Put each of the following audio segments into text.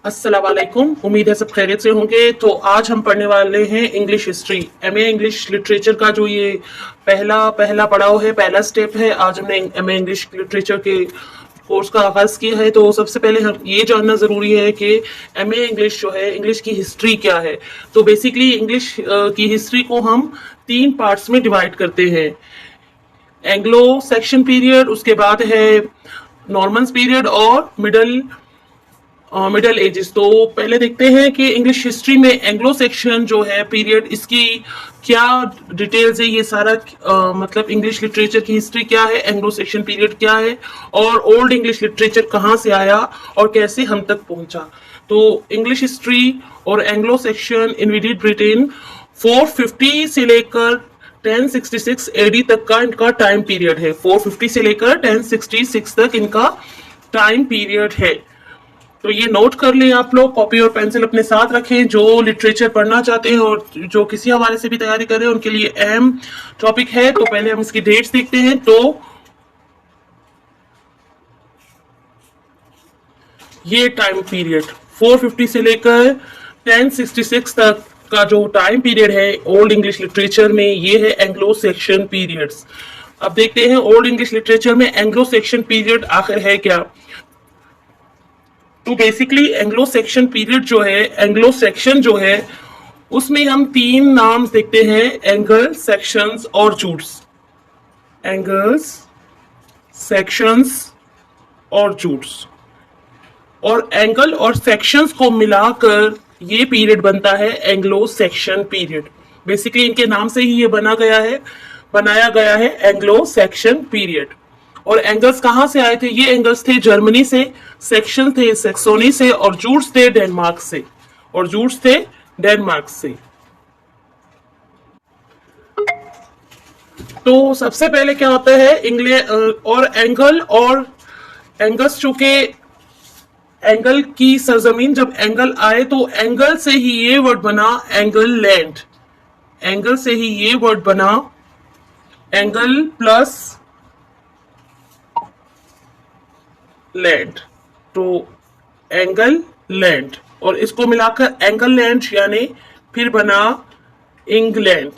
अस्सलाम वालेकुम। उम्मीद है सब खैरियत से होंगे। तो आज हम पढ़ने वाले हैं English history, MA English literature का जो ये पहला पहला पड़ाव है, पहला स्टेप है। आज हमने एमए इंग्लिश लिटरेचर के कोर्स का आगाज किया है। तो सबसे पहले हम ये जानना जरूरी है कि एमए इंग्लिश जो है, इंग्लिश की हिस्ट्री क्या है। तो बेसिकली इंग्लिश की हिस्ट्री को हम 3 पार्ट्स में डिवाइड करते हैं। एंग्लो सेक्शन पीरियड, उसके बाद है नॉर्मन्स पीरियड और मिडल एजेस। तो पहले देखते हैं कि इंग्लिश हिस्ट्री में एंग्लो सेक्शन जो है पीरियड, इसकी क्या डिटेल्स है। ये सारा मतलब इंग्लिश लिटरेचर की हिस्ट्री क्या है, एंग्लो सेक्शन पीरियड क्या है, और ओल्ड इंग्लिश लिटरेचर कहाँ से आया और कैसे हम तक पहुंचा। तो इंग्लिश हिस्ट्री और एंग्लो सेक्शन इन्वेडेड ब्रिटेन 450 से लेकर 1066 एडी तक का इनका टाइम पीरियड है। 450 से लेकर 1066 तक इनका टाइम पीरियड है। तो ये नोट कर लें आप लोग, कॉपी और पेंसिल अपने साथ रखें। जो लिटरेचर पढ़ना चाहते हैं और जो किसी हवाले से भी तैयारी कर रहे हैं उनके लिए अहम टॉपिक है। तो पहले हम इसकी डेट्स देखते हैं। तो ये टाइम पीरियड 450 से लेकर 1066 तक का जो टाइम पीरियड है ओल्ड इंग्लिश लिटरेचर में, ये है एंग्लो सेक्शन पीरियड्स। अब देखते हैं ओल्ड इंग्लिश लिटरेचर में एंग्लो सेक्शन पीरियड आखिर है क्या। तो बेसिकली एंग्लो सेक्शन पीरियड जो है, एंग्लो सेक्शन जो है, उसमें हम 3 नाम देखते हैं, एंगल, सेक्शंस और जूट्स। एंगल्स, सेक्शंस और जूट्स। और एंगल और सेक्शंस को मिलाकर ये पीरियड बनता है एंग्लो सेक्शन पीरियड। बेसिकली इनके नाम से ही ये बनाया गया है एंग्लो सेक्शन पीरियड। और एंगल्स कहां से आए थे? ये एंगल्स थे जर्मनी से, सेक्शन थे सैक्सोनी से, और जूट्स थे डेनमार्क से। तो सबसे पहले क्या होता है, इंग्लैंड और एंगल्स, चूंकि एंगल की सरजमीन जब एंगल आए तो एंगल से ही ये वर्ड बना एंगल प्लस लैंड। तो एंगल लैंड और इसको मिलाकर एंगल लैंड, यानी फिर बना इंग्लैंड।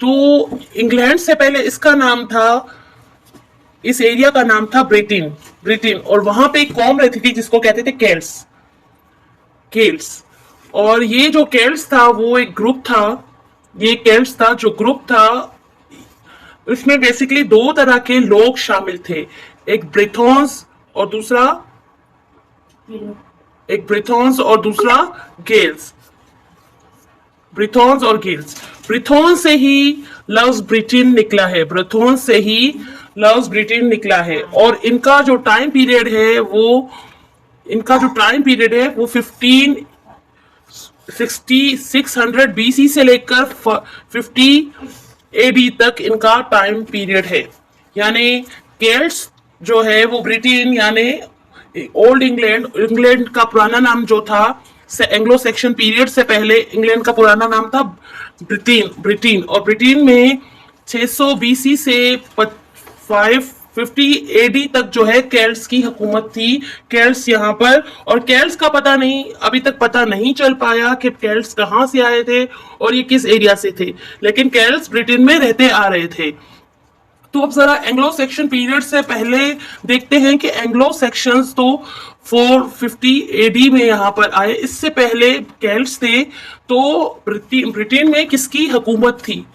तो इंग्लैंड से पहले इसका नाम था, इस एरिया का नाम था ब्रिटेन। और वहां पे एक कौम रहती थी जिसको कहते थे केल्ट्स। और ये जो केल्ट्स था वो एक ग्रुप था। इसमें बेसिकली 2 तरह के लोग शामिल थे, एक ब्रिथॉन्स और दूसरा गेल्स। ब्रिथॉन से ही लव्स ब्रिटेन निकला है। और इनका जो टाइम पीरियड है वो 600 बीसी से लेकर 50 एडी तक इनका टाइम पीरियड है। यानी केल्ट्स जो है वो ब्रिटेन, यानी ओल्ड इंग्लैंड का पुराना नाम जो था, एंग्लो सेक्शन पीरियड से पहले इंग्लैंड का पुराना नाम था ब्रिटेन। और ब्रिटेन में 600 बीसी से 550 एडी तक जो है केल्ट्स की हुकूमत थी। केल्ट्स यहाँ पर, और केल्ट्स का अभी तक पता नहीं चल पाया कि केल्ट्स कहाँ से आए थे और ये किस एरिया से थे, लेकिन केल्ट्स ब्रिटेन में रहते आ रहे थे। तो अब जरा एंग्लो सेक्शन पीरियड से पहले देखते हैं कि एंग्लो सेक्शंस तो 450 एडी में यहाँ पर आए। इससे पहले केल्ट्स थे। तो ब्रिटेन में किसकी हुकूमत थी,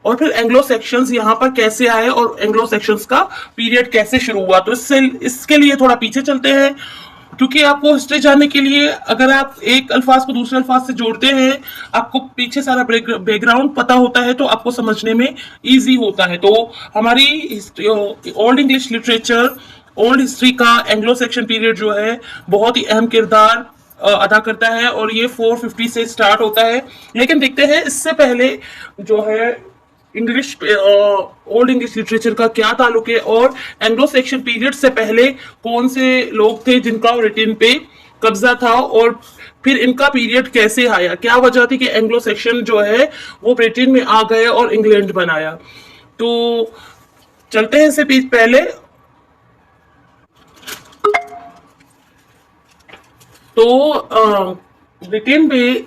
और फिर एंग्लो सेक्शंस यहाँ पर कैसे आए और एंग्लो सेक्शंस का पीरियड कैसे शुरू हुआ। तो इसके लिए थोड़ा पीछे चलते हैं, क्योंकि आपको हिस्ट्री जानने के लिए अगर आप एक अल्फाज को दूसरे अल्फाज से जोड़ते हैं, आपको पीछे सारा बैकग्राउंड पता होता है, तो आपको समझने में इजी होता है। तो हमारी old English literature, old history का एंग्लो सेक्शन पीरियड जो है बहुत ही अहम किरदार अदा करता है, और ये 450 से स्टार्ट होता है। लेकिन देखते हैं इससे पहले जो है ओल्ड इंग्लिश लिटरेचर का क्या ताल्लुक है, और एंग्लो सेक्शन पीरियड से पहले कौन से लोग थे जिनका ब्रिटेन पे कब्जा था, और फिर इनका पीरियड कैसे आया, क्या वजह थी कि एंग्लो सेक्शन जो है वो ब्रिटेन में आ गए और इंग्लैंड बनाया। तो चलते हैं इससे पहले तो ब्रिटेन में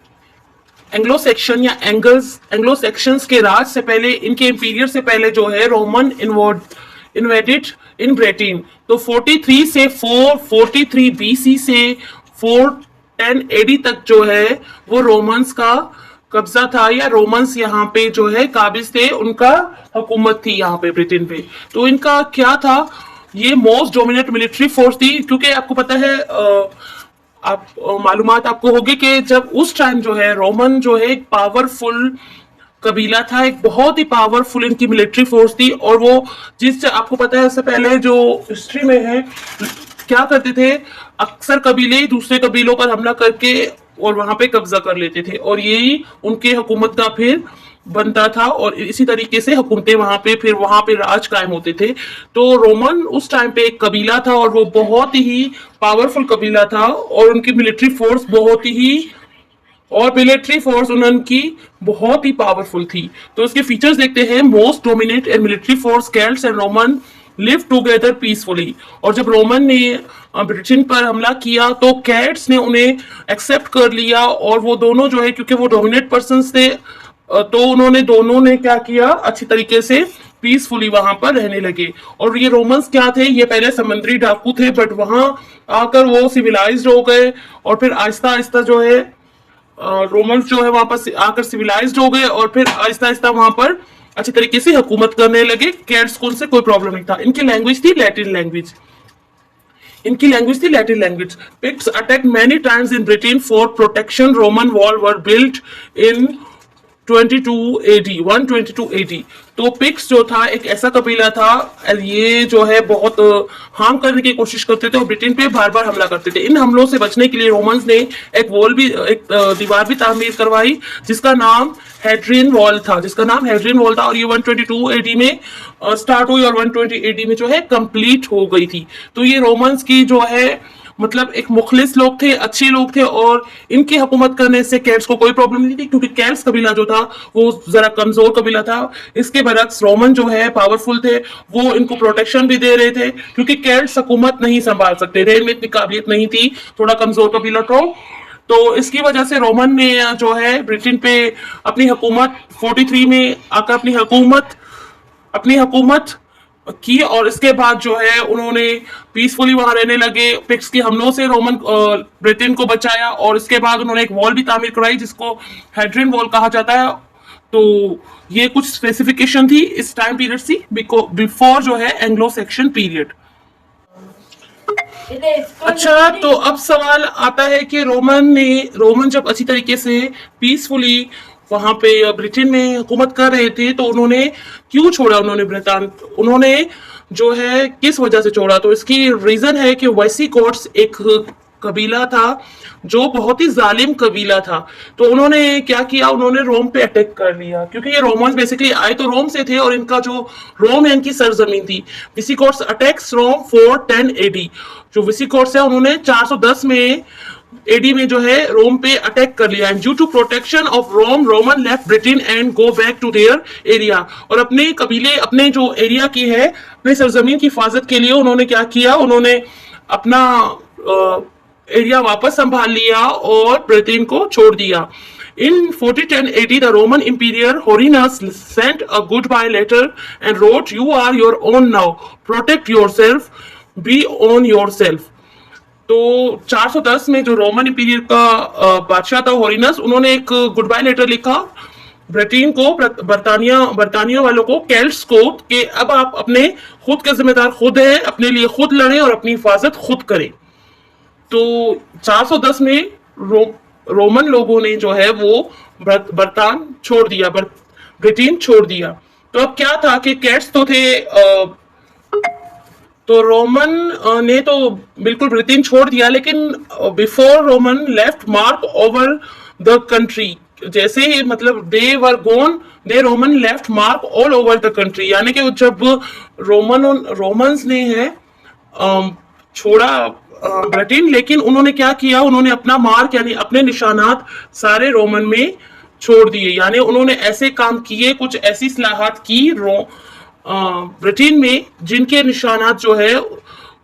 एंग्लो सेक्शन या एंग्लो सेक्शंस के राज से पहले, इनके इंपीरियर से पहले जो है रोमन इन्वेडेड इन ब्रिटेन। तो 43 से 443 बीसी से 410 एडी तक जो है वो रोमन्स का कब्जा था, या रोमन्स यहाँ पे जो है काबिज थे, उनका हुकूमत थी यहाँ पे ब्रिटेन पे। तो इनका क्या था, ये मोस्ट डोमिनेट मिलिट्री फोर्स थी, क्योंकि आपको पता है आप मालूमात आपको होगी कि जब उस टाइम जो है रोमन जो है एक पावरफुल कबीला था, एक बहुत ही पावरफुल इनकी मिलिट्री फोर्स थी। और वो जिस आपको पता है इससे पहले जो हिस्ट्री में है क्या करते थे, अक्सर कबीले दूसरे कबीलों पर हमला करके और वहां पे कब्जा कर लेते थे, और यही उनके हुकूमत का फिर बनता था, और इसी तरीके से हुकूमतें वहां पे राज कायम होते थे। तो रोमन उस टाइम पे एक कबीला था, और वो बहुत ही पावरफुल कबीला था, और उनकी मिलिट्री फोर्स उनकी बहुत ही पावरफुल थी। तो उसके फीचर्स देखते हैं। Most dominate and military force, Celts and Roman live together peacefully. और जब रोमन ने ब्रिटेन पर हमला किया तो कैट्स ने उन्हें एक्सेप्ट कर लिया, और वो दोनों जो है क्योंकि वो डोमिनेट पर्सन्स थे, तो उन्होंने दोनों ने क्या किया, अच्छी तरीके से पीसफुली वहां पर रहने लगे। और ये रोमन्स क्या थे, ये पहले समुद्री डाकू थे, बट वहां आकर वो सिविलाइज्ड हो गए, और फिर आहिस्ता आहिस्ता जो है रोमन्स जो है वहां पर आकर सिविलाइज्ड हो गए, और फिर आहिस्ता आहिस्ता वहां पर अच्छी तरीके से हुकूमत करने लगे। कैट्स को उनसे कोई प्रॉब्लम नहीं था। इनकी लैंग्वेज थी Latin language. Picts attack many times in Britain for protection. Roman wall were built in 122 AD। तो पिक्स जो था एक ऐसा कबीला था, ये जो है बहुत हार्म करने की कोशिश करते थे और ब्रिटेन पे बार बार हमला करते थे। इन हमलों से बचने के लिए रोमन्स ने एक दीवार भी तामीर करवाई, जिसका नाम हेड्रियन वॉल था, और ये 122 AD में स्टार्ट हुई और 120 AD में जो है कंप्लीट हो गई थी। तो ये रोमन्स की जो है मतलब एक मुखलिस लोग थे, अच्छे लोग थे, और इनकी हुकूमत करने से कैट्स को कोई प्रॉब्लम नहीं थी, क्योंकि कैट्स कबीला जो था वो जरा कमजोर कबीला था। इसके बरक्स रोमन जो है पावरफुल थे, वो इनको प्रोटेक्शन भी दे रहे थे, क्योंकि कैट्स हुकूमत नहीं संभाल सकते थे, इनमें इतनी काबिलियत नहीं थी, थोड़ा कमजोर कबीला तो इसकी वजह से रोमन ने जो है ब्रिटेन पे अपनी हुकूमत 43 में आकर अपनी हुकूमत की, और इसके बाद जो है उन्होंने पीसफुली वहां रहने लगे। पिक्स के हमलों से रोमन ब्रिटेन को बचाया, और इसके बाद उन्होंने एक वॉल भी तामीर कराई जिसको हेड्रियन वॉल कहा जाता है। तो ये कुछ स्पेसिफिकेशन थी इस टाइम पीरियड से बिफोर जो है एंग्लो सेक्शन पीरियड। अच्छा, तो अब सवाल आता है कि रोमन जब अच्छी तरीके से पीसफुली वहां पे ब्रिटेन में हुकूमत कर रहे थे, तो उन्होंने क्यों छोड़ा, उन्होंने जो है किस वजह से छोड़ा। तो इसकी रीजन है कि वेसिगॉथ्स एक कबीला था जो बहुत ही जालिम कबीला था। तो उन्होंने क्या किया, उन्होंने रोम पे अटैक कर लिया, क्योंकि ये रोमन्स बेसिकली आए तो रोम से थे, और इनका जो रोम है इनकी सरजमीन थी। विसिगॉथ्स अटैक्स रोम 410 AD। जो विसिगॉथ्स है उन्होंने 410 में एडी में जो है रोम पे अटैक कर लिया। Due to protection of Roman left Britain and go back to their area. और अपने कबीले, अपने जो एरिया की है, अपने सरजमीन की हिफाजत के लिए उन्होंने क्या किया, उन्होंने अपना एरिया वापस संभाल लिया और ब्रिटेन को छोड़ दिया। In 4010 AD, the Roman Emperor Honorius sent a goodbye letter and wrote, "You are your own now. Protect yourself. Be on yourself." तो 410 में जो रोमन इंपीरियर का बादशाह था होरिनस, उन्होंने एक गुड बाय लेटर लिखा ब्रिटेन को, बर्तानिया वालों को, केल्ट्स को, कि अब आप अपने खुद के जिम्मेदार खुद हैं, अपने लिए खुद लड़ें और अपनी हिफाजत खुद करें। तो 410 में रोमन लोगों ने जो है वो ब्रिटेन छोड़ दिया। तो अब क्या था कि कैट्स तो थे, तो रोमन ने तो बिल्कुल ब्रिटेन छोड़ दिया, लेकिन before Roman left mark over the country, जैसे ही मतलब they Roman left mark all over the country, यानी कि जब रोमन्स ने है छोड़ा ब्रिटेन, लेकिन उन्होंने क्या किया, उन्होंने अपना मार्क यानी अपने निशानात सारे रोमन में छोड़ दिए। यानी उन्होंने ऐसे काम किए, कुछ ऐसी इस्लाहात की ब्रिटेन में जिनके निशानात जो है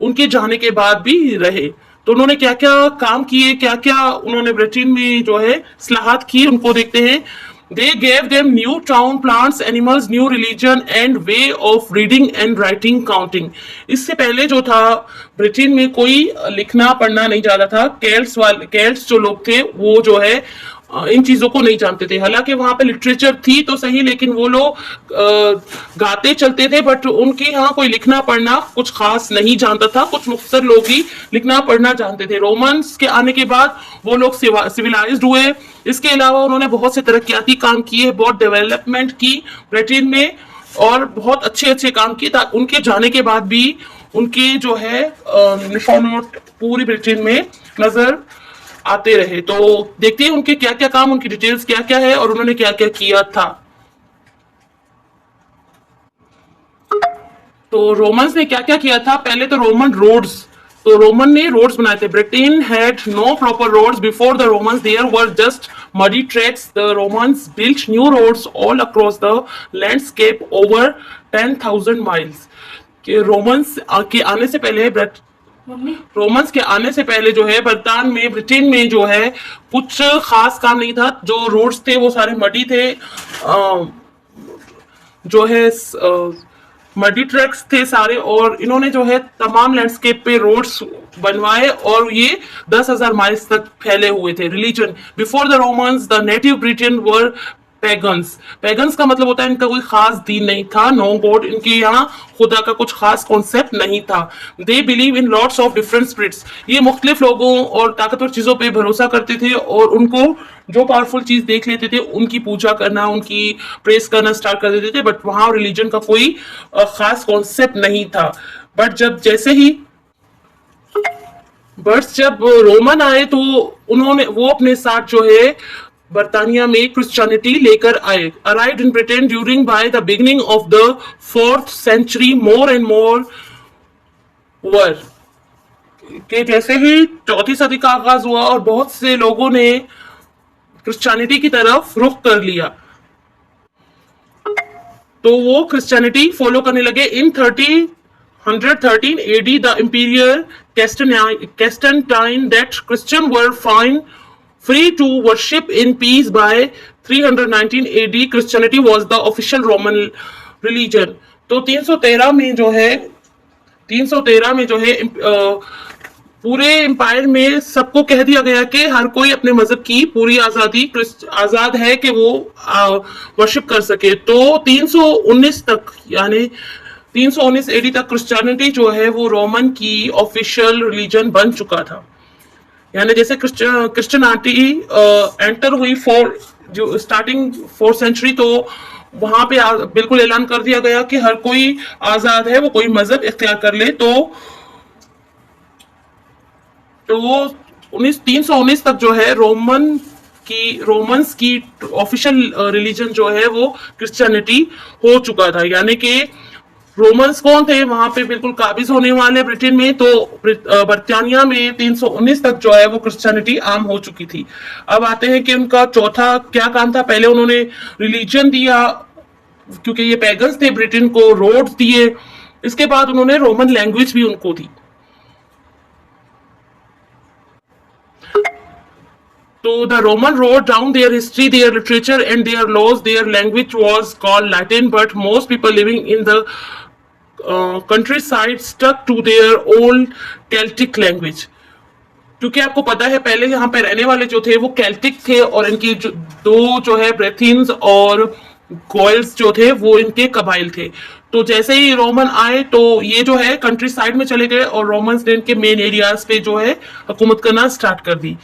उनके जाने के बाद भी रहे। तो उन्होंने क्या क्या काम किए, क्या क्या उन्होंने ब्रिटेन में जो है इस्लाहात की, उनको देखते हैं। They gave them new town plants, animals, new religion and way of reading and writing, counting. इससे पहले जो था ब्रिटेन में कोई लिखना पढ़ना नहीं जानता था। केल्ट्स जो लोग थे वो जो है इन चीजों को नहीं जानते थे। हालांकि वहां पे लिटरेचर थी तो सही, लेकिन वो लोग गाते चलते थे, बट उनके यहाँ कोई लिखना पढ़ना कुछ खास नहीं जानता था। कुछ मुख्तर लोग ही लिखना पढ़ना जानते थे। रोमन्स के आने के बाद वो लोग सिविलाइज्ड हुए। इसके अलावा उन्होंने बहुत से तरक्याती काम किए, बहुत डेवलपमेंट की ब्रिटेन में, और बहुत अच्छे अच्छे काम किए। उनके जाने के बाद भी उनके जो है निशानात पूरी ब्रिटेन में नजर आते रहे। तो देखते हैं उनके क्या क्या काम, उनकी डिटेल्स क्या क्या है और उन्होंने क्या क्या किया था। तो रोमन्स ने क्या क्या किया था? पहले तो रोमन रोड्स, तो रोमन ने रोड्स बनाए थे। Britain had no proper roads before the Romans, there were just muddy tracks. The Romans built new roads all across the landscape over 10,000 miles. के रोमन्स के आने से पहले जो है ब्रिटेन में जो है कुछ खास काम नहीं था। जो रोड्स थे वो सारे मडी थे, जो है मडी ट्रैक्स थे सारे, और इन्होंने जो है तमाम लैंडस्केप पे रोड्स बनवाए और ये 10,000 माइल्स तक फैले हुए थे। Religion before the Romans the native Britain were pagans का मतलब होता है इनका कोई खास दीन नहीं था, नो गॉड, इनके यहाँ खुदा का कुछ खास कॉन्सेप्ट नहीं था। They believe in lots of different spirits, ये मुख्तलिफ लोगों और ताकतवर चीजों पे भरोसा करते थे और उनको जो पावरफुल चीज देख लेते थे उनकी पूजा करना, उनकी प्रेस करना स्टार्ट कर देते थे। बट वहां रिलीजन का कोई खास कॉन्सेप्ट नहीं था। बट जब रोमन आए तो वो अपने साथ जो है बर्तानिया में क्रिश्चियनिटी लेकर आए। Arrived in Britain during by the beginning of the 4th century, more and more were के जैसे ही 4वीं सदी का आगाज हुआ और बहुत से लोगों ने क्रिश्चियनिटी की तरफ रुख कर लिया, तो वो क्रिश्चियनिटी फॉलो करने लगे। इन 113 AD the imperial Constantine that Christians were free to worship in peace. By 319 AD Christianity was the official Roman religion. तो 313 में जो है पूरे एम्पायर में सबको कह दिया गया कि हर कोई अपने मजहब की पूरी आजाद है कि वो वर्शिप कर सके। तो 319 तक, यानी 319 AD तक क्रिश्चियनिटी जो है वो रोमन की ऑफिशियल रिलीजन बन चुका था। यानी जैसे क्रिश्चियनिटी एंटर हुई स्टार्टिंग 4th century, तो वहां पे बिल्कुल ऐलान कर दिया गया कि हर कोई आजाद है, वो कोई मजहब इख्तियार कर ले। तो 319 तक जो है रोमन्स की ऑफिशियल रिलीजन जो है वो क्रिश्चियनिटी हो चुका था। यानी कि रोमन्स कौन थे वहां पे बिल्कुल काबिज होने वाले ब्रिटेन में, तो बर्तानिया में 319 तक जो है वो क्रिश्चियनिटी आम हो चुकी थी। अब आते हैं कि उनका चौथा क्या काम था। पहले उन्होंने रिलीजन दिया, क्योंकि ये पैगन्स थे, ब्रिटेन को रोड्स दिए। इसके बाद उन्होंने रोमन लैंग्वेज भी उनको दी। So the Roman wrote down their history, their literature and their laws. Their language was called Latin, but most people living in the countryside stuck to their old Celtic language. क्योंकि आपको पता है पहले यहाँ पे रहने वाले जो थे वो कैल्टिक थे, और इनकी दो जो है ब्रेथिन्स और गोयल्स जो थे वो इनके कबाइल थे। तो जैसे ही रोमन आए तो ये जो है कंट्री साइड में चले गए और रोमन्स ने इनके मेन एरियाज पे जो है हुकूमत करना स्टार्ट कर दी,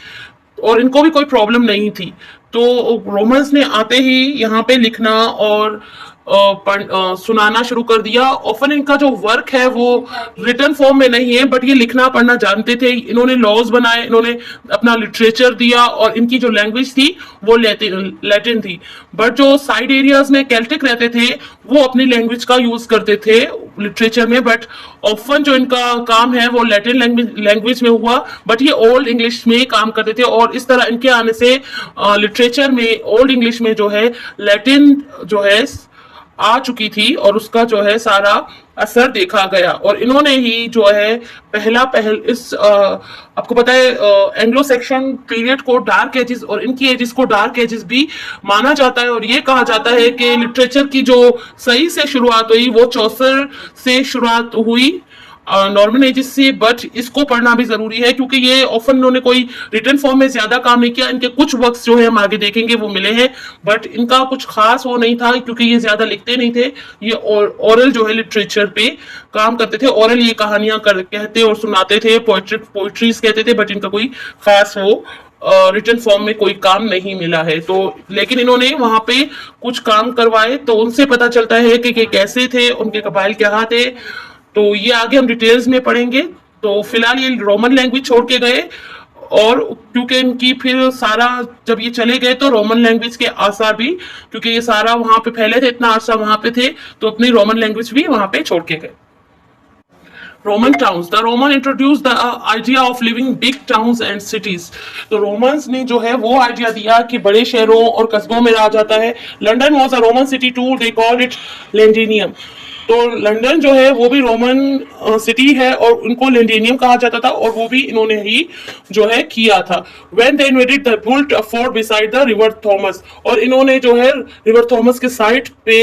और इनको भी कोई प्रॉब्लम नहीं थी। तो रोमन्स ने आते ही यहाँ पे लिखना और सुनाना शुरू कर दिया। ऑफन इनका जो वर्क है वो रिटन फॉर्म में नहीं है, बट ये लिखना पढ़ना जानते थे। इन्होंने लॉज बनाए, इन्होंने अपना लिटरेचर दिया, और इनकी जो लैंग्वेज थी वो लैटिन थी। बट जो साइड एरियाज में कैल्टिक रहते थे वो अपनी लैंग्वेज का यूज करते थे लिटरेचर में, बट ऑफन जो इनका काम है वो लैटिन लैंग्वेज में हुआ, बट ये ओल्ड इंग्लिश में काम करते थे। और इस तरह इनके आने से लिटरेचर में ओल्ड इंग्लिश में जो है लैटिन जो है आ चुकी थी और उसका जो है सारा असर देखा गया। और इन्होंने ही जो है पहल इस आपको पता है एंग्लो सेक्शन पीरियड को डार्क एजेस और इनकी एजेस को डार्क एजेस भी माना जाता है। और ये कहा जाता है कि लिटरेचर की जो सही से शुरुआत हुई वो चौसर से शुरुआत हुई नॉर्मन एजेस से। बट इसको पढ़ना भी जरूरी है क्योंकि ये ऑफन इन्होंने कोई रिटर्न फॉर्म में ज्यादा काम नहीं किया। इनके कुछ वर्क्स जो है हम आगे देखेंगे वो मिले हैं, बट इनका कुछ खास वो नहीं था क्योंकि ये ज्यादा लिखते नहीं थे। ये ओरल जो है लिटरेचर पे काम करते थे। ओरल ये कहानियां कहते और सुनाते थे, पोइट्रीज कहते थे, बट इनका कोई खास वो रिटर्न फॉर्म में कोई काम नहीं मिला है। तो लेकिन इन्होंने वहां पे कुछ काम करवाए तो उनसे पता चलता है कि कैसे थे, उनके कबाइल क्या थे। तो ये आगे हम डिटेल्स में पढ़ेंगे। तो फिलहाल ये रोमन लैंग्वेज छोड़ के गए और क्योंकि इनकी फिर सारा जब ये चले गए तो रोमन लैंग्वेज के आसार भी, क्योंकि ये सारा वहां पे फैले थे, इतना अरसा वहां पे थे, तो अपनी रोमन लैंग्वेज भी वहां पे छोड़ के गए। Roman towns, the Roman introduce the idea of living big towns and cities. तो रोमन्स ने जो है वो आइडिया दिया कि बड़े शहरों और कस्बों में रहा जाता है। London was a Roman city too, they called it Londinium. तो लंदन जो है वो भी रोमन सिटी है और उनको लेंडिनियम कहा जाता था और वो भी इन्होंने ही जो है किया था। When they invaded the built fort beside the river Thomas, और इन्होंने जो है रिवर थॉमस के साइड पे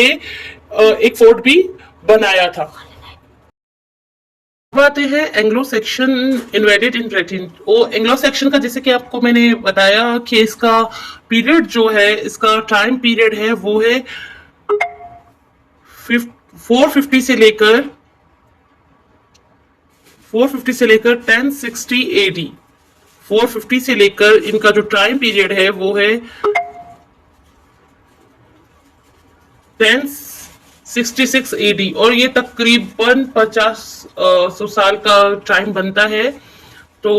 एक फोर्ट भी बनाया था। आते हैं Anglo Saxon invaded in Britain. वो एंग्लो सेक्शन का जैसे कि आपको मैंने बताया कि इसका पीरियड जो है, इसका टाइम पीरियड है वो है 450 से लेकर 1060 एडी। 450 से लेकर इनका जो टाइम पीरियड है वो है 1066 एडी और ये तकरीबन 50 साल का टाइम बनता है। तो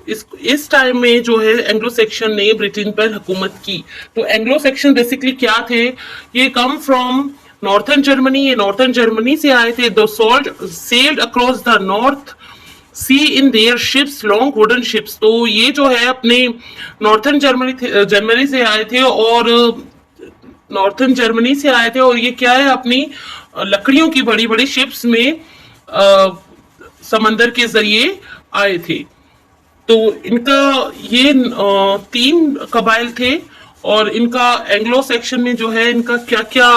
इस टाइम में जो है एंग्लो सेक्शन ने ब्रिटेन पर हुकूमत की। तो एंग्लो सेक्शन बेसिकली क्या थे, ये कम फ्रॉम नॉर्थर्न जर्मनी, ये नॉर्थर्न जर्मनी से आए थे। They sailed across the North Sea in their ships, long wooden ships. तो ये जो है अपने नॉर्थर्न जर्मनी से आए थे और नॉर्थर्न जर्मनी से आए थे और ये क्या है अपनी लकड़ियों की बड़ी बड़ी शिप्स में समंदर के जरिए आए थे। तो इनका ये 3 कबाइल थे और इनका एंग्लो सेक्शन में जो है इनका क्या क्या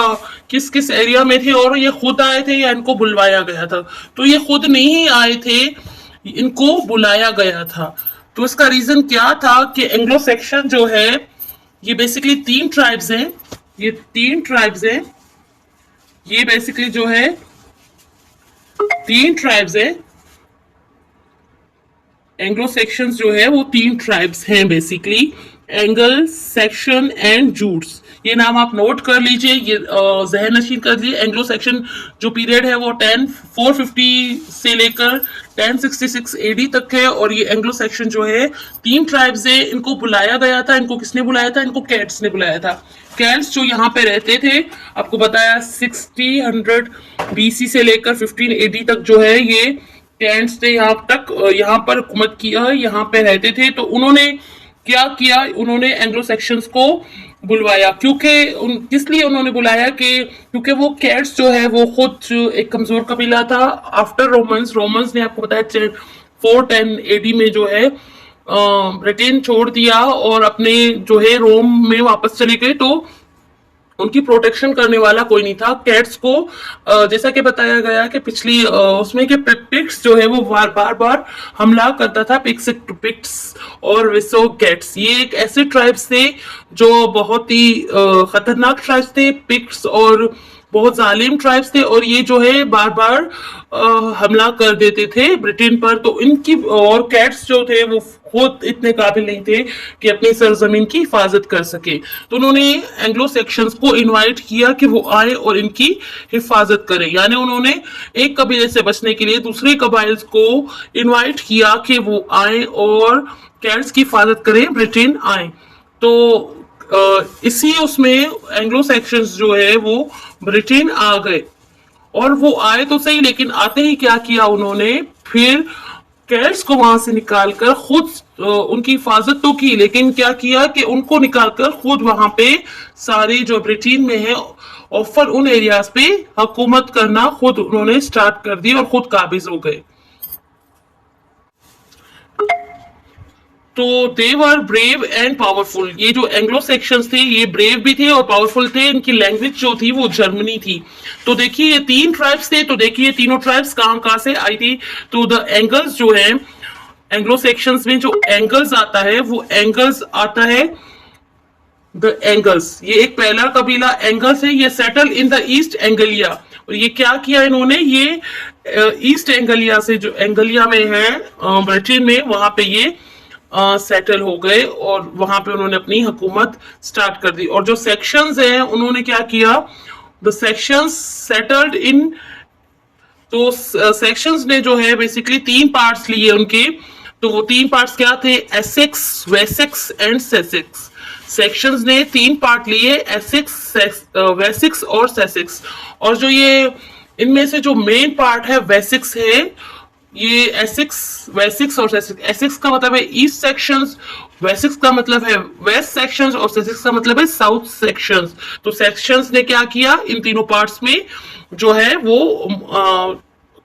किस किस एरिया में थे और ये खुद आए थे या इनको बुलवाया गया था। तो ये खुद नहीं आए थे, इनको बुलाया गया था। तो इसका रीजन क्या था कि एंग्लो सेक्शन जो है ये बेसिकली 3 ट्राइब्स हैं, ये 3 ट्राइब्स हैं, ये बेसिकली जो है 3 ट्राइब्स हैं। एंग्लो सेक्शंस जो है वो 3 ट्राइब्स हैं basically, angle section and Jutes. ये नाम आप नोट कर लीजिए, ये जहन नशीन कर लीजिए। एंग्लो सेक्शन जो पीरियड है वो 450 से लेकर 1066 एडी तक है और ये एंग्लो सेक्शन जो है 3 ट्राइब्स है। इनको बुलाया गया था, इनको किसने बुलाया था, इनको कैट्स ने बुलाया था। कैट्स जो यहाँ पे रहते थे, आपको बताया 1600 बीसी से लेकर 15 एडी तक जो है ये कैट्स थे, यहाँ पर हुकूमत किया, यहाँ पे रहते थे। तो उन्होंने क्या किया, उन्होंने एंग्लो सेक्शंस को बुलवाया। इसलिए उन्होंने बुलाया क्योंकि वो कैट्स जो है वो खुद एक कमजोर कबीला था। आफ्टर रोमन्स ने आपको बताया 410 एडी में जो है ब्रिटेन छोड़ दिया और अपने जो है रोम में वापस चले गए। तो उनकी प्रोटेक्शन करने वाला कोई नहीं था। कैट्स को जैसा कि बताया गया कि पिछली उसमें के पिक्स जो है वो बार बार हमला करता था, पिक्स और विसो कैट्स। ये एक ऐसे ट्राइब्स थे जो बहुत ही खतरनाक ट्राइब्स थे, पिक्स, और बहुत जालिम ट्राइब्स थे और ये जो है बार बार हमला कर देते थे ब्रिटेन पर। तो इनकी और कैट्स जो थे वो खुद इतने काबिल नहीं थे कि अपनी सरजमीन की हिफाजत कर सके। तो उन्होंने एंग्लो सेक्शंस को इनवाइट किया कि वो आए और इनकी हिफाजत करें, यानी उन्होंने एक कबीले से बचने के लिए दूसरे कबाइल्स को इनवाइट किया कि वो आए और कैट्स की हिफाजत करें, ब्रिटेन आए। तो इसी उसमें एंग्लो सेक्शंस जो है वो ब्रिटेन आ गए और वो आए तो सही, लेकिन आते ही क्या किया उन्होंने, फिर कैट्स को वहां से निकालकर खुद उनकी हिफाजत तो की, लेकिन क्या किया कि उनको निकालकर खुद वहां पे सारे जो ब्रिटेन में है ऑफर उन एरियाज पे हुकूमत करना खुद उन्होंने स्टार्ट कर दी और खुद काबिज हो गए। तो दे वर ब्रेव एंड पावरफुल। ये जो एंग्लो सेक्शंस थे ये ब्रेव भी थे और पावरफुल थे। इनकी लैंग्वेज जो थी वो जर्मनी थी। तो देखिए ये 3 ट्राइब्स थे। तो देखिए तीनों ट्राइब्स कहां से आई थी। तो द एंगल्स जो है एंग्लो सेक्शंस में जो एंगल्स आता है वो एंगल्स आता है द एंगल्स। ये एक पहला कबीला एंगल्स है। ये सेटल इन द ईस्ट एंगलिया। और ये क्या किया इन्होंने, ये ईस्ट एंगलिया से जो एंगलिया में है ब्रिटेन में वहां पे ये सेटल हो गए और वहां पे उन्होंने अपनी हुकूमत स्टार्ट कर दी। और जो सेक्शंस हैं उन्होंने क्या किया, द सेक्शंस सेटल्ड इन। तो सेक्शंस ने जो है बेसिकली 3 पार्ट्स लिए उनके। तो वो 3 पार्ट्स क्या थे, एसेक्स, वेसेक्स एंड सेसेक्स। सेक्शंस ने 3 पार्ट लिए, एसेक्स, वेसेक्स और सेसेक्स। और जो ये इनमें से जो मेन पार्ट है वेसेक्स है, ये एसेक्स, वेसेक्स और सेसेक्स। एसेक्स का मतलब है ईस्ट सेक्शंस, वेसेक्स का मतलब है वेस्ट सेक्शंस और सेसेक्स का मतलब है साउथ सेक्शंस। तो सेक्शंस ने क्या किया, इन तीनों पार्ट्स में जो है वो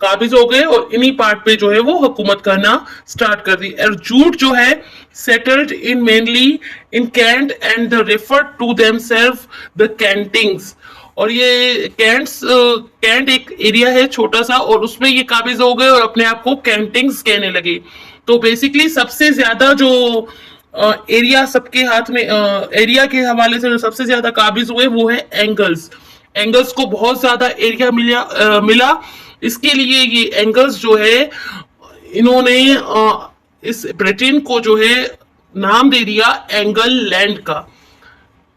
काबिज हो गए और इन्हीं पार्ट पे जो है वो हुकूमत करना स्टार्ट कर दी। और जूट जो है settled in mainly in Kent and they refer to themself the Kentings. और ये कैंट एक एरिया है छोटा सा और उसमें ये काबिज हो गए और अपने आप को कैंटिंग्स कहने लगे। तो बेसिकली सबसे ज्यादा जो एरिया सबके हाथ में एरिया के हवाले से जो सबसे ज्यादा काबिज हुए वो है एंगल्स। एंगल्स को बहुत ज्यादा एरिया मिला। इसके लिए ये एंगल्स जो है इन्होंने इस ब्रिटेन को जो है नाम दे दिया एंगल लैंड का।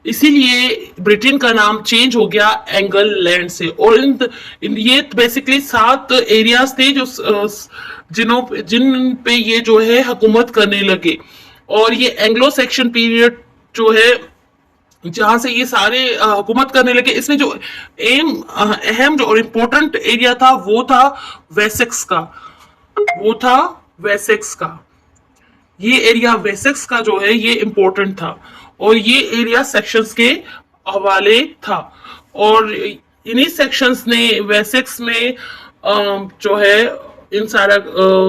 इसीलिए ब्रिटेन का नाम चेंज हो गया एंगल लैंड से। और ये बेसिकली 7 एरियाज थे जो जिन पे ये जो है हुकूमत करने लगे। और ये एंग्लो सेक्शन पीरियड जो है जहां से ये सारे हुकूमत करने लगे, इसमें जो अहम जो और इम्पोर्टेंट एरिया था वो था वेसेक्स का। वो था वेसेक्स का। ये एरिया वेसेक्स का जो है ये इम्पोर्टेंट था और ये एरिया सेक्शंस के हवाले था। और इन्हीं सेक्शंस ने वेसेक्स में जो है इन सारा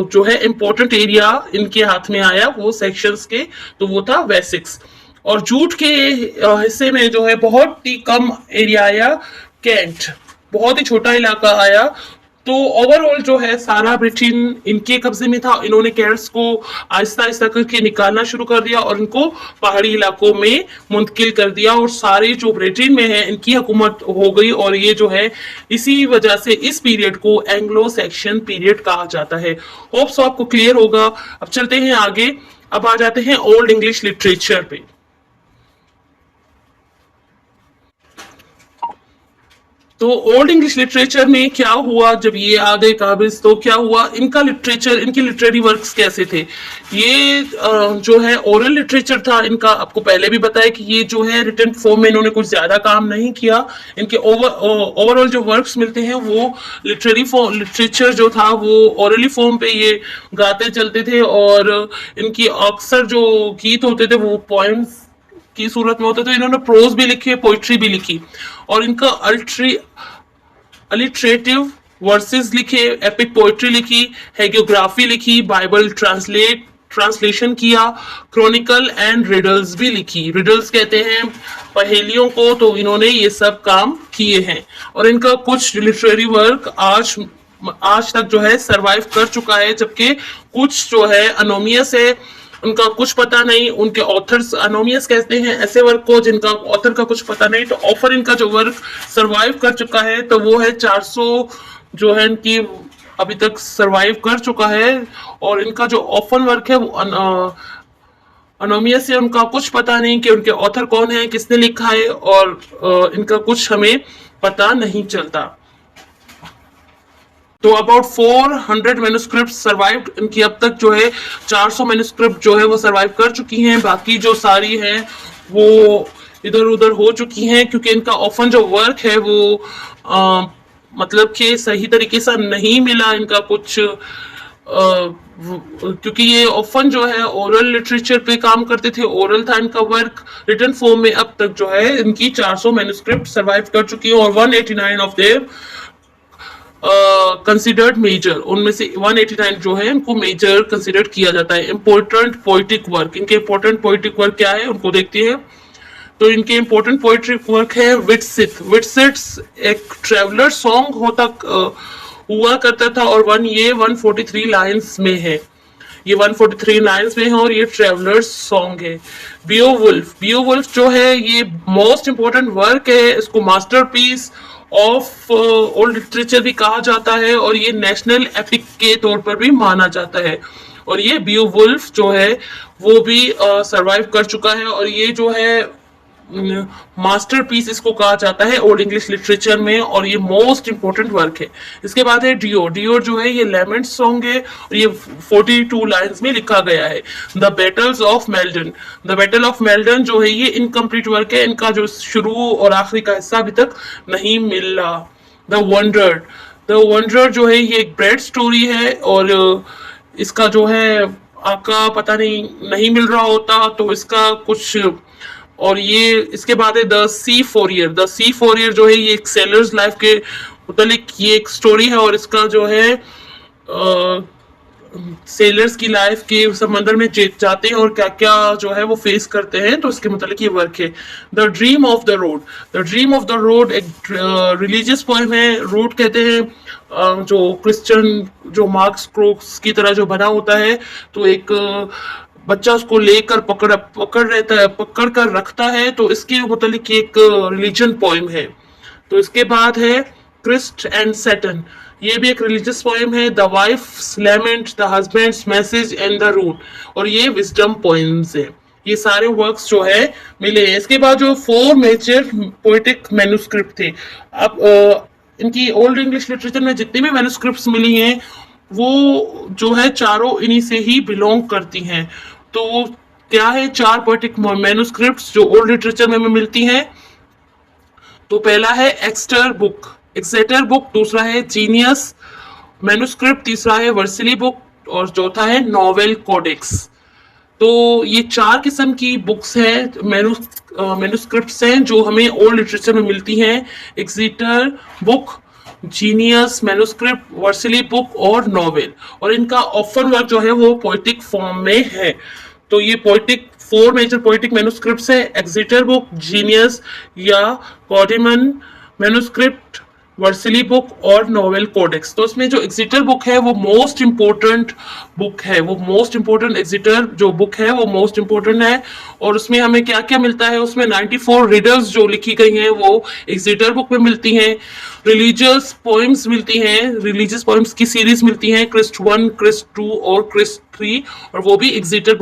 जो है इम्पोर्टेंट एरिया इनके हाथ में आया वो सेक्शंस के, तो वो था वेसेक्स। और जूट के हिस्से में जो है बहुत ही कम एरिया आया, कैंट बहुत ही छोटा इलाका आया। तो ओवरऑल जो है सारा ब्रिटेन इनके कब्जे में था। इन्होंने कैंट्स को आहिस्ता आहिस्ता करके निकालना शुरू कर दिया और इनको पहाड़ी इलाकों में मुंतकिल कर दिया और सारे जो ब्रिटेन में है इनकी हुकूमत हो गई। और ये जो है इसी वजह से इस पीरियड को एंग्लो सेक्शन पीरियड कहा जाता है। होप सो आपको क्लियर होगा। अब चलते हैं आगे। अब आ जाते हैं ओल्ड इंग्लिश लिटरेचर पे। तो ओल्ड इंग्लिश लिटरेचर में क्या हुआ जब ये आ गए काबिज, तो क्या हुआ, इनका लिटरेचर, इनके लिटरेरी वर्क्स कैसे थे। ये जो है ओरल लिटरेचर था इनका। आपको पहले भी बताया कि ये जो है रिटन फॉर्म में इन्होंने कुछ ज्यादा काम नहीं किया। इनके ओवरऑल जो वर्क्स मिलते हैं वो लिटरेचर जो था वो ओरली फॉर्म पे ये गाते चलते थे। और इनकी अक्सर जो गीत होते थे वो पोएम्स की सूरत में होते थे। इन्होंने प्रोज भी लिखी, पोइट्री भी लिखी। और इनका अलिटरेटिव वर्सेस लिखे, एपिक पोइट्री लिखी, हेगियोग्राफी लिखी, बाइबल ट्रांसलेशन किया, क्रॉनिकल एंड रिडल्स भी लिखी। रिडल्स कहते हैं पहेलियों को। तो इन्होंने ये सब काम किए हैं। और इनका कुछ लिटरेरी वर्क आज तक जो है सरवाइव कर चुका है, जबकि कुछ जो है अनोमियस है, उनका कुछ पता नहीं। उनके ऑथर्स अनोमियस कहते हैं ऐसे वर्क को जिनका ऑथर का कुछ पता नहीं। तो ऑफर इनका जो वर्क सरवाइव कर चुका है तो वो है 400 जो है इनकी अभी तक सरवाइव कर चुका है। और इनका जो ऑफन वर्क है वो अनोमियस है, उनका कुछ पता नहीं कि उनके ऑथर कौन है, किसने लिखा है, और इनका कुछ हमें पता नहीं चलता। तो अबाउट 400 मैन्युस्क्रिप्ट सर्वाइव्ड। इनकी अब तक जो है 400 मैन्युस्क्रिप्ट जो है वो सर्वाइव कर चुकी हैं। बाकी जो सारी हैं वो इधर उधर हो चुकी हैं, क्योंकि इनका ऑफन जो वर्क है वो मतलब कि सही तरीके से नहीं मिला। इनका कुछ क्योंकि ये ऑफन जो है ओरल लिटरेचर पे काम करते थे, ओरल था इनका वर्क। रिटन फॉर्म में अब तक जो है इनकी 400 मैन्युस्क्रिप्ट सर्वाइव कर चुकी है और 189 ऑफ देम कंसिडर्ड मेजर, उनमें से 189 जो है इनको मेजर कंसिडर किया जाता है। इंपॉर्टेंट पोइटिक वर्क, इनके इंपॉर्टेंट पोइटिक वर्क क्या है उनको देखते हैं। तो इनके इंपॉर्टेंट पोइट्री वर्क है विटसिथ। विटसिथ एक ट्रेवलर सॉन्ग हुआ करता था और 143 लाइन्स में है, ये 143 लाइन्स में है और ये ट्रेवलर्स सॉन्ग है। बियोवुल्फ, बियोवुल्फ जो है ये मोस्ट इंपॉर्टेंट वर्क है, इसको मास्टरपीस ऑफ ओल्ड लिटरेचर भी कहा जाता है और ये नेशनल एपिक के तौर पर भी माना जाता है। और ये बियोवुल्फ जो है वो भी सरवाइव कर चुका है और ये जो है मास्टरपीस इसको कहा जाता है ओल्ड इंग्लिश लिटरेचर में और ये मोस्ट इंपॉर्टेंट वर्क है। इसके बाद है डियोर। डियोर जो है ये लेमेंट सॉन्ग है और ये 42 लाइंस में लिखा गया है। The battles of Meldon, the battle of Meldon जो है ये इनकम्प्लीट वर्क है, इनका जो शुरू और आखिरी का हिस्सा अभी तक नहीं मिला। द वंडर, द वंडर जो है ये एक ब्रेड स्टोरी है और इसका जो है आपका पता नहीं मिल रहा होता तो इसका कुछ। और ये इसके बाद है the seafarer. The seafarer जो है ये एक सेलर्स लाइफ के मुतालिक ये एक स्टोरी है और इसका जो है सेलर्स की लाइफ के समंदर में जाते हैं और क्या क्या जो है वो फेस करते हैं, तो इसके मुतालिक ये वर्क है। The dream of the road, the dream of the road एक रिलीजियस पोएम है। रोड कहते हैं जो क्रिश्चियन जो मार्क्स क्रोक्स की तरह जो बना होता है, तो एक बच्चा उसको लेकर पकड़ कर रखता है, तो इसके मुतालिक एक रिलीजन पोएम है। तो इसके बाद है क्रिस्ट एंड सैटन, ये भी एक रिलीजियस पोएम है। The wife's lament, the husband's message and the root, और ये विजडम पोएम्स है। ये सारे वर्क्स जो है मिले हैं। इसके बाद जो 4 मेजर पोएटिक मैन्युस्क्रिप्ट थे, अब इनकी ओल्ड इंग्लिश लिटरेचर में जितनी भी मैन्युस्क्रिप्ट्स मिली हैं वो जो है चारों इन्हीं से ही बिलोंग करती हैं। तो क्या है 4 पोएटिक मैन्युस्क्रिप्ट्स जो ओल्ड लिटरेचर में मिलती हैं। तो पहला है एक्सेटर बुक, दूसरा है जीनियस मैन्युस्क्रिप्ट, तीसरा है वर्सिली बुक और चौथा है नॉवेल कोडेक्स। तो ये 4 किस्म की बुक्स हैं, मैन्युस्क्रिप्ट्स हैं जो हमें ओल्ड लिटरेचर में मिलती हैं। Exeter Book, Junius manuscript, Vercelli Book और नॉवेल, और इनका ऑफर वर्क जो है वो पोएटिक फॉर्म में है। तो ये पोएटिक 4 मेजर पोएटिक मैन्युस्क्रिप्ट्स है, एक्सेटर बुक, जीनियस या कॉडिमन मैन्युस्क्रिप्ट, वर्सिली बुक और नॉवेल कोडेक्स। तो इसमें जो एक्सेटर बुक है वो मोस्ट इंपोर्टेंट बुक है, वो मोस्ट इंपोर्टेंट एक्सेटर जो बुक है वो मोस्ट इंपोर्टेंट है। और उसमें हमें क्या क्या मिलता है, उसमें 94 रिडल्स जो लिखी गई हैं वो एक्सेटर बुक में मिलती हैं। रिलीजियस पोएम्स मिलती हैं, रिलीजियस पोएम्स की सीरीज मिलती हैं, क्रिस्ट 1, क्रिस्ट 2 और क्रिस्ट 3, और वो भी एक्सेटर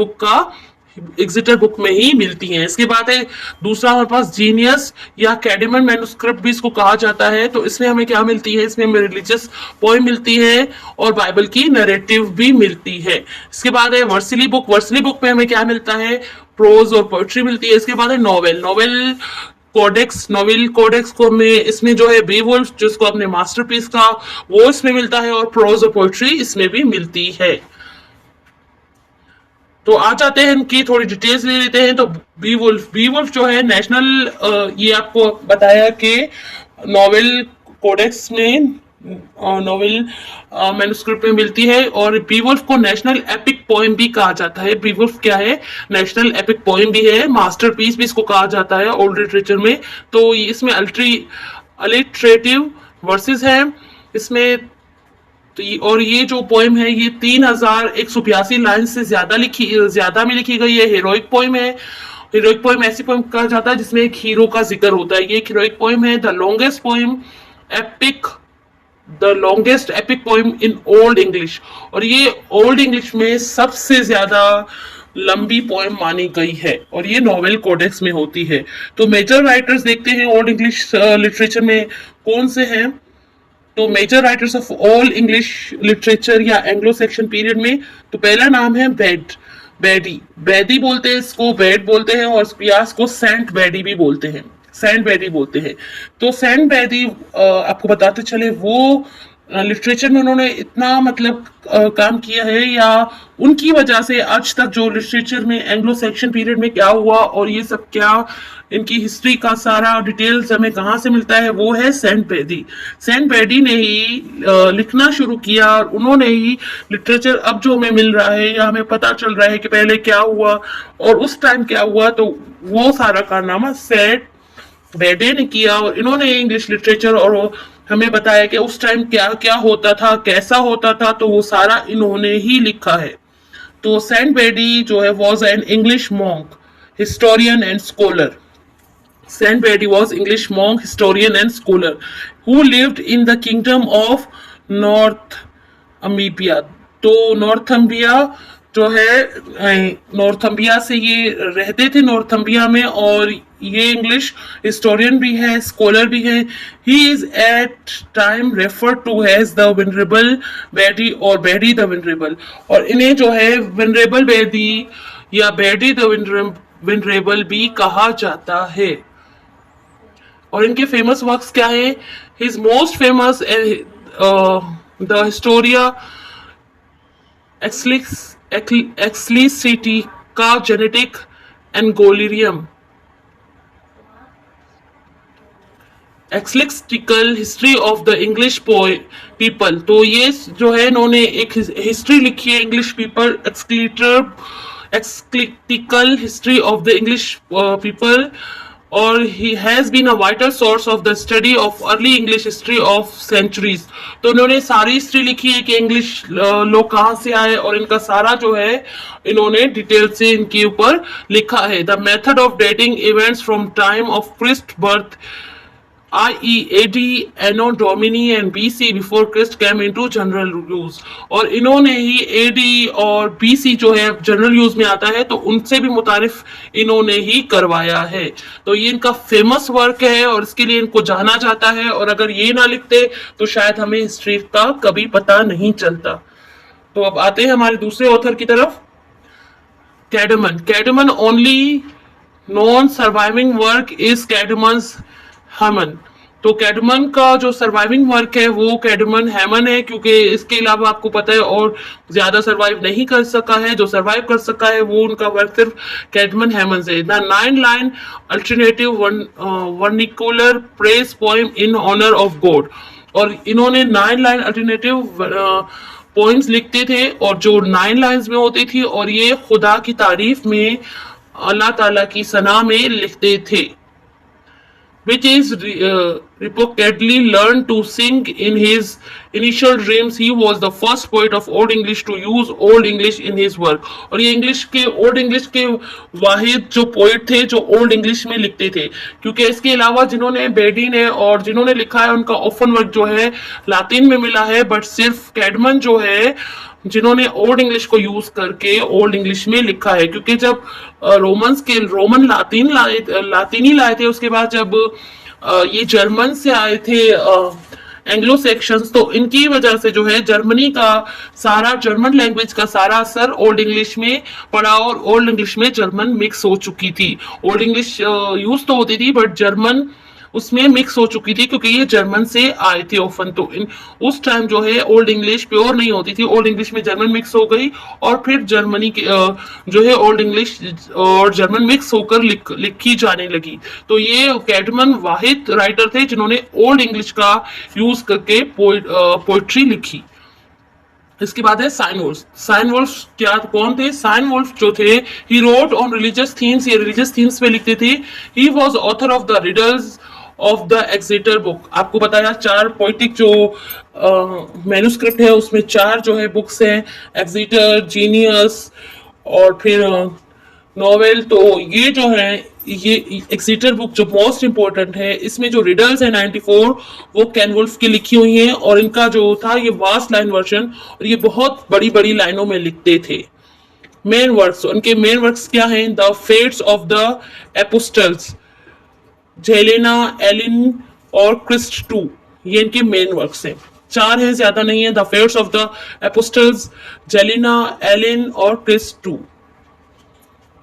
बुक में ही मिलती हैं। इसके बाद है दूसरा हमारे पास जीनियस या कैडिमन मैन्युस्क्रिप्ट भी इसको कहा जाता है। तो इसमें हमें क्या मिलती है, इसमें हमें रिलीजियस पोएम मिलती है और बाइबल की नैरेटिव भी मिलती है। इसके बाद है वर्सिली बुक। वर्सिली बुक में हमें क्या मिलता है, प्रोज और पोएट्री मिलती है। इसके बाद है नॉवेल कोडेक्स को हमें इसमें जो है बेवुल्फ जिसको अपने मास्टरपीस का वो इसमें मिलता है और प्रोज और पोएट्री इसमें भी मिलती है। तो आ जाते हैं इनकी थोड़ी डिटेल्स ले लेते हैं। तो बी वुल्फ जो है नेशनल, ये आपको बताया कि नॉवेल कोडेक्स में नॉवेल मैन्युस्क्रिप्ट में मिलती है और बी वुल्फ को नेशनल एपिक पोएम भी कहा जाता है। बी वुल्फ क्या है, नेशनल एपिक पोएम भी है, मास्टरपीस भी इसको कहा जाता है ओल्ड लिटरेचर में। तो इसमें अलिटरेटिव वर्सेस है इसमें। तो और ये जो पोएम है ये 3182 लाइन से ज्यादा में लिखी गई है। हीरोइक पोएम है। हीरोइक पोएम ऐसी पोएम कहा जाता है जिसमें एक हीरो का जिक्र होता है, ये एक हीरोइक पोएम है। The longest epic poem in old English, और ये ओल्ड इंग्लिश में सबसे ज्यादा लंबी पोएम मानी गई है और ये नॉवेल कोडेक्स में होती है। तो मेजर राइटर्स देखते हैं ओल्ड इंग्लिश लिटरेचर में कौन से हैं। तो major writers of all English literature या एंग्लो सेक्शन पीरियड में, तो पहला नाम है बेडी बोलते हैं इसको, बेड बोलते हैं, और प्यास को सेंट बेडी भी बोलते हैं, तो सेंट बेडी आपको बताते चले वो लिटरेचर में उन्होंने इतना मतलब काम किया है, या उनकी वजह से आज तक जो लिटरेचर में एंग्लो सैक्सन पीरियड में क्या हुआ और ये सब क्या, इनकी हिस्ट्री का सारा डिटेल्स हमें कहाँ से मिलता है, वो है सेंट बेदी। सेंट बेदी ने ही लिखना शुरू किया और उन्होंने ही लिटरेचर अब जो हमें मिल रहा है या हमें पता चल रहा है कि पहले क्या हुआ और उस टाइम क्या हुआ, तो वो सारा कारनामा सेंट बेडे ने किया। और इन्होंने इंग्लिश लिटरेचर और हमें बताया कि उस टाइम क्या क्या होता था, कैसा होता था, तो वो सारा इन्होंने ही लिखा है। तो सेंट बेडी जो है was an English monk, historian and scholar. Saint Bede was English monk, historian, and scholar who lived in the kingdom of नॉर्थम्बिया। तो नॉर्थम्बिया जो है, नॉर्थम्बिया से ये रहते थे नॉर्थम्बिया में, और ये इंग्लिश हिस्टोरियन भी है, स्कॉलर भी है। He is at time refer to as the venerable Bede और बेडी द विनरेबल, और इन्हें जो है विनरेबल बेदी या बेडी द विनरेबल भी कहा जाता है। और इनके फेमस वर्क्स क्या है? His most famous the Historia Ecclesiastica Gentis Anglorum, ecclesiastical history of the English people. तो ये जो है इन्होंने एक हिस्ट्री लिखी है English people, ecclesiastical history of the English people, और he has been a vital source of the study of early English history of centuries. तो उन्होंने सारी हिस्ट्री लिखी है कि इंग्लिश लोग कहाँ से आए, और इनका सारा जो है इन्होंने डिटेल से इनके ऊपर लिखा है। The method of dating events from time of Christ birth i.e. AD, Anno Domini and BC before Christ came into general use। और इन्होंने ही AD और BC जो है जनरल यूज में आता है, तो उनसे भी मुतारिफ इन्होंने ही करवाया है। तो ये इनका फेमस वर्क है और इसके लिए इनको जाना जाता है, और अगर ये ना लिखते तो शायद हमें हिस्ट्री का कभी पता नहीं चलता। तो अब आते हैं हमारे दूसरे ऑथर की तरफ, Caedmon. Caedmon only known surviving work is Caedmon's hymn. तो कैडमन का जो सर्वाइविंग वर्क है वो कैडमन हेमन है, क्योंकि इसके अलावा आपको पता है और ज्यादा सर्वाइव नहीं कर सका है। जो सर्वाइव कर सका है वो उनका वर्क सिर्फ कैडमन हेमन है। The 9-line alternative vernacular praise poem in honour of God. और इन्होंने 9-line अल्टरनेटिव पोएम्स लिखते थे, और जो 9 लाइन्स में होती थी, और ये खुदा की तारीफ में, अल्लाह ताला की सना में लिखते थे। Which is reportedly learned to sing in his initial dreams. He was the first poet of Old English to use Old English in his work। और ये इंग्लिश के ओल्ड इंग्लिश के वाहिद जो पोइट थे जो ओल्ड इंग्लिश में लिखते थे, क्योंकि इसके अलावा जिन्होंने बेडी ने और जिन्होंने लिखा है उनका ऑफन वर्क जो है लातिन में मिला है, बट सिर्फ कैडमन जो है जिन्होंने ओल्ड इंग्लिश को यूज करके ओल्ड इंग्लिश में लिखा है। क्योंकि जब रोमन लातीनी लाए थे, उसके बाद जब ये जर्मन से आए थे एंग्लो सेक्शंस, तो इनकी वजह से जो है जर्मनी का सारा, जर्मन लैंग्वेज का सारा असर ओल्ड इंग्लिश में पड़ा, और ओल्ड इंग्लिश में जर्मन मिक्स हो चुकी थी। ओल्ड इंग्लिश यूज तो होती थी, बट जर्मन उसमें मिक्स हो चुकी थी, क्योंकि ये जर्मन से आए थे ऑफन। तो उस टाइम जो है ओल्ड इंग्लिश प्योर नहीं होती थी, ओल्ड इंग्लिश में जर्मन मिक्स हो गई, और फिर जर्मनी के जो है ओल्ड इंग्लिश और जर्मन मिक्स होकर लिखी जाने लगी। तो ये कैडमन वाहिद राइटर थे जिन्होंने ओल्ड इंग्लिश का यूज करके पोइट्री लिखी। इसके बाद है साइन वुल्फ। साइन वुल्फ क्या कौन थे? साइन वुल्फ जो थे, he wrote on religious themes, ये रिलीजियस थीम्स पे लिखते थे। He was author of the riddles of the Exeter book. आपको बताया 4 पोइटिक जो मैन्युस्क्रिप्ट है उसमें 4 जो है बुक्स हैं, एक्सेटर, जीनियस और फिर नॉवेल। तो ये जो है ये एक्सेटर बुक जो मोस्ट इंपॉर्टेंट है, इसमें जो रिडल्स है 94 वो कैन वुल्फ की लिखी हुई हैं, और इनका जो था ये वास्ट लाइन वर्जन, और ये बहुत बड़ी बड़ी लाइनों में लिखते थे। मेन वर्क्स, उनके मेन वर्क्स क्या हैं? The Fates of the Apostles, Juliana, Elene और क्रिस्ट 2, ये इनके मेन वर्क्स हैं। 4 हैं, ज्यादा नहीं है। The Fates of the Apostles, Juliana, Elene और क्रिस्ट 2।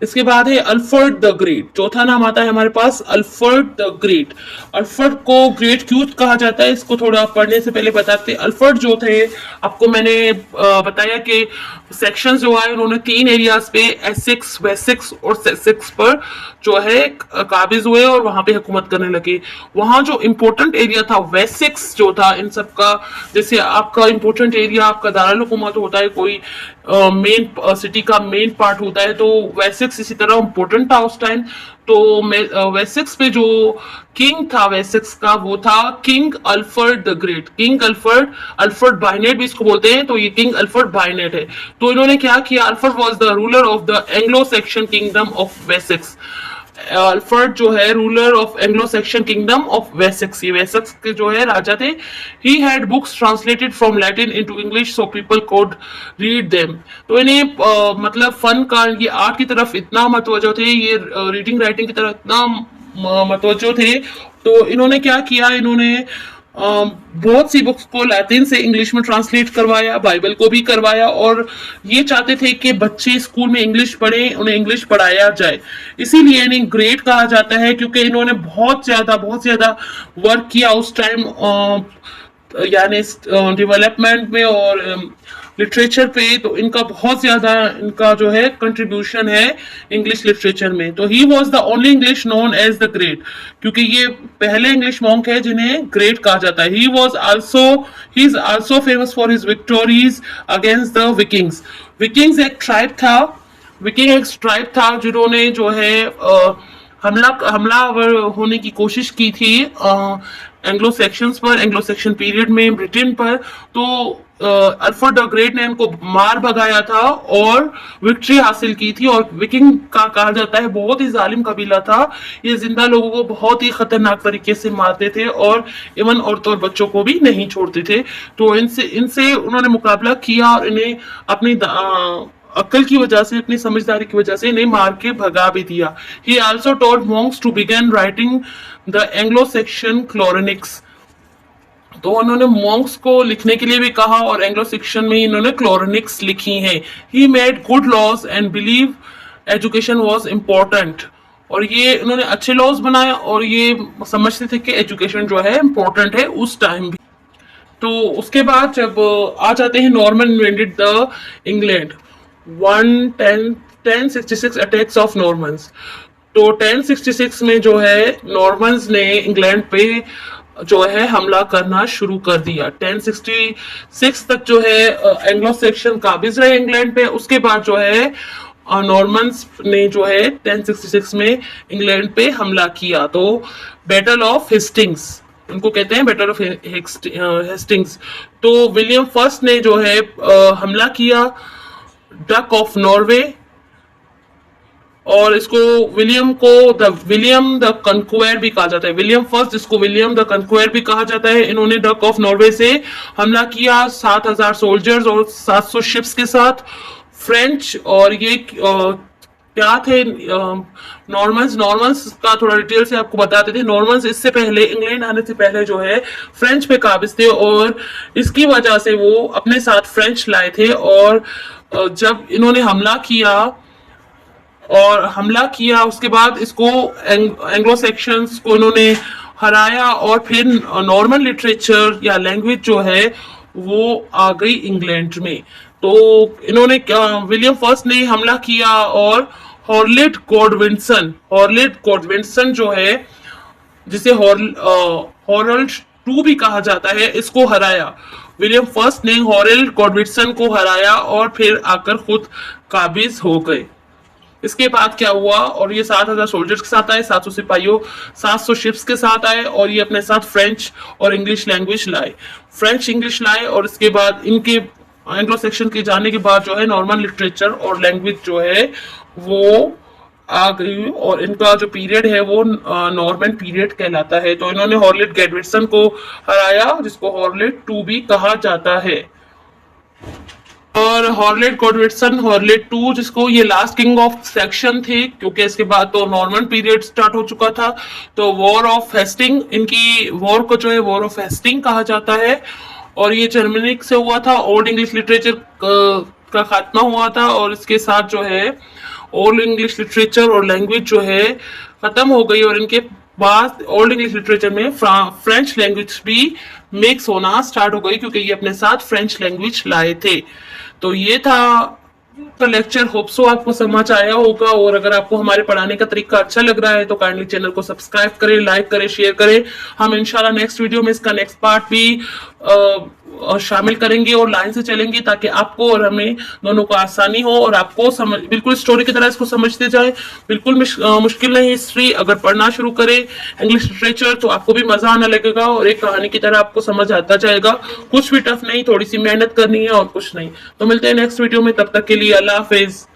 इसके बाद है अल्फ्रेड द ग्रेट। चौथा नाम आता है हमारे पास अल्फ्रेड द ग्रेट। अल्फ्रेड को ग्रेट क्यों कहा जाता है, इसको थोड़ा पढ़ने से पहले बताते हैं। अल्फ्रेड जो थे, आपको मैंने बताया कि सेक्शन जो है उन्होंने 3 एरियाज पे, एसेक्स, वेसेक्स और सेसेक्स पर जो है काबिज हुए और वहां पे हुकूमत करने लगे। वहां जो इम्पोर्टेंट एरिया था वेसेक्स जो था इन सब का, जैसे आपका इम्पोर्टेंट एरिया आपका दारुल हुकूमत होता है, कोई मेन सिटी का मेन पार्ट होता है, तो वेसेक्स इसी तरह इम्पोर्टेंट था उस टाइम। तो वेसेक्स पे जो किंग था वेसेक्स का वो था king Alfred the great. King Alfred, Alfred bayonet भी इसको बोलते हैं, तो ये किंग अल्फ्रेड बायनेट है। तो इन्होंने क्या किया, Alfred was the ruler of the Anglo section kingdom of Wessex. Alfred जो है ruler of Anglo Saxon kingdom of Wessex, ये वेसेक्स के जो है राजा थे। He had books translated from Latin into English so people could read them. तो इन्हें मतलब फन का, ये आर्ट की तरफ इतना मतवजह थे, ये रीडिंग राइटिंग की तरफ इतना मतवजह थे, तो इन्होंने क्या किया, इन्होंने बहुत सी बुक्स को लैटिन से इंग्लिश में ट्रांसलेट करवाया, बाइबल को भी करवाया, और ये चाहते थे कि बच्चे स्कूल में इंग्लिश पढ़ें, उन्हें इंग्लिश पढ़ाया जाए। इसीलिए इन्हें ग्रेट कहा जाता है, क्योंकि इन्होंने बहुत ज्यादा वर्क किया उस टाइम, यानी डेवलपमेंट में और लिटरेचर पे। तो इनका बहुत ज्यादा, इनका जो है कंट्रीब्यूशन है इंग्लिश लिटरेचर में। तो he was the only English known as the great, क्योंकि ये पहले इंग्लिश मॉन्क है जिन्हें ग्रेट कहा जाता है। He is also famous for his victories against the Vikings. Vikings एक ट्राइब था, विकिंग एक ट्राइब था जिन्होंने जो है हमलावर होने की कोशिश की थी एंग्लो सेक्शंस पर, एंग्लो सेक्शन पीरियड में ब्रिटेन पर। तो अल्फ्रेड द ग्रेट ने इनको मार भगाया था और विक्ट्री हासिल की थी। और विकिंग का कहा जाता है बहुत ही जालिम कबीला था, ये जिंदा लोगों को बहुत ही खतरनाक तरीके से मारते थे और इवन औरतों और बच्चों को भी नहीं छोड़ते थे। तो इनसे उन्होंने मुकाबला किया और इन्हें अपनी अक्ल की वजह से, अपनी समझदारी की वजह से इन्हें मार के भगा भी दिया। He also told monks to begin writing the Anglo Saxon Chronicles. तो उन्होंने मॉन्क्स को लिखने के लिए भी कहा और एंग्लो सेक्शन में इन्होंने क्लोरेनिक्स लिखी हैं। He made good laws and believe education was important. और ये इन्होंने अच्छे लॉज बनाए और ये समझते थे कि एजुकेशन जो है इम्पोर्टेंट है उस टाइम भी। तो उसके बाद जब आ जाते हैं Norman invented the England 1066 attacks of Normans. तो 1066 में जो है नॉर्मन्स ने इंग्लैंड पे जो है हमला करना शुरू कर दिया। 1066 तक जो है एंग्लो सेक्शन काबिज रहे इंग्लैंड पे। उसके बाद जो है नॉर्मन्स ने जो है 1066 में इंग्लैंड पे हमला किया। तो बैटल ऑफ हेस्टिंग्स, उनको कहते हैं बैटल ऑफ हेस्टिंग्स। तो विलियम फर्स्ट ने जो है हमला किया, डक ऑफ नॉर्वे, और इसको विलियम द कनक्वेयर भी कहा जाता है। विलियम फर्स्ट, जिसको विलियम द कनक्वेयर भी कहा जाता है, इन्होंने डक ऑफ नॉर्वे से हमला किया 7000 सोल्जर्स और 700 शिप्स के साथ। फ्रेंच, और ये क्या थे नॉर्मन्स का थोड़ा डिटेल से आपको बताते थे। नॉर्मन्स इससे पहले, इंग्लैंड आने से पहले जो है फ्रेंच पे काबिज थे और इसकी वजह से वो अपने साथ फ्रेंच लाए थे। और जब इन्होंने हमला किया उसके बाद इसको एंग्लो सेक्शंस को इन्होंने हराया और फिर नॉर्मन लिटरेचर या लैंग्वेज जो है वो आ गई इंग्लैंड में। तो इन्होंने विलियम फर्स्ट ने हमला किया और हॉर्लेट गॉडविंसन जो है, जिसे हॉरल्ड टू भी कहा जाता है, इसको हराया। विलियम फर्स्ट ने हॉरल्ड गॉडविंसन को हराया और फिर आकर खुद काबिज हो गए। इसके बाद क्या हुआ, और ये 7000 सोल्जर्स के साथ आए, 700 सिपाहियों, 700 शिप्स के साथ आए, और ये अपने साथ फ्रेंच और इंग्लिश लैंग्वेज लाए, फ्रेंच इंग्लिश लाए। और इसके बाद इनके एंग्लो सेक्शन के जाने के बाद जो है नॉर्मन लिटरेचर और लैंग्वेज जो है वो आ गई, और इनका जो पीरियड है वो नॉर्मन पीरियड कहलाता है। तो इन्होंने हॉर्लेट गॉडविंसन को हराया, जिसको हॉर्लेट टू भी कहा जाता है। और हॉर्लेट गॉडविंसन, हॉर्लेट टू, जिसको ये लास्ट किंग ऑफ सेक्शन थे, क्योंकि इसके बाद तो नॉर्मन पीरियड स्टार्ट हो चुका था। तो वॉर ऑफ हेस्टिंग, इनकी वॉर को जो है वॉर ऑफ हेस्टिंग कहा जाता है। और ये जर्मनी से हुआ था। ओल्ड इंग्लिश लिटरेचर का खात्मा हुआ था और इसके साथ जो है ओल्ड इंग्लिश लिटरेचर और लैंग्वेज जो है खत्म हो गई और इनके बाद ओल्ड इंग्लिश लिटरेचर में फ्रेंच लैंग्वेज भी मिक्स होना स्टार्ट हो गई क्योंकि ये अपने साथ फ्रेंच लैंग्वेज लाए थे। तो ये था का लेक्चर। होप सो आपको समझ आया होगा और अगर आपको हमारे पढ़ाने का तरीका अच्छा लग रहा है तो काइंडली चैनल को सब्सक्राइब करें, लाइक करें, शेयर करें। हम इंशाल्लाह नेक्स्ट वीडियो में इसका नेक्स्ट पार्ट भी शामिल करेंगे और लाइन से चलेंगे ताकि आपको और हमें दोनों को आसानी हो और आपको समझ बिल्कुल स्टोरी की तरह इसको समझते जाए। बिल्कुल मुश्किल नहीं हिस्ट्री। अगर पढ़ना शुरू करें इंग्लिश लिटरेचर तो आपको भी मजा आने लगेगा और एक कहानी की तरह आपको समझ आता जाएगा। कुछ भी टफ नहीं, थोड़ी सी मेहनत करनी है और कुछ नहीं। तो मिलते हैं नेक्स्ट वीडियो में, तब तक के लिए अल्लाह हाफिज।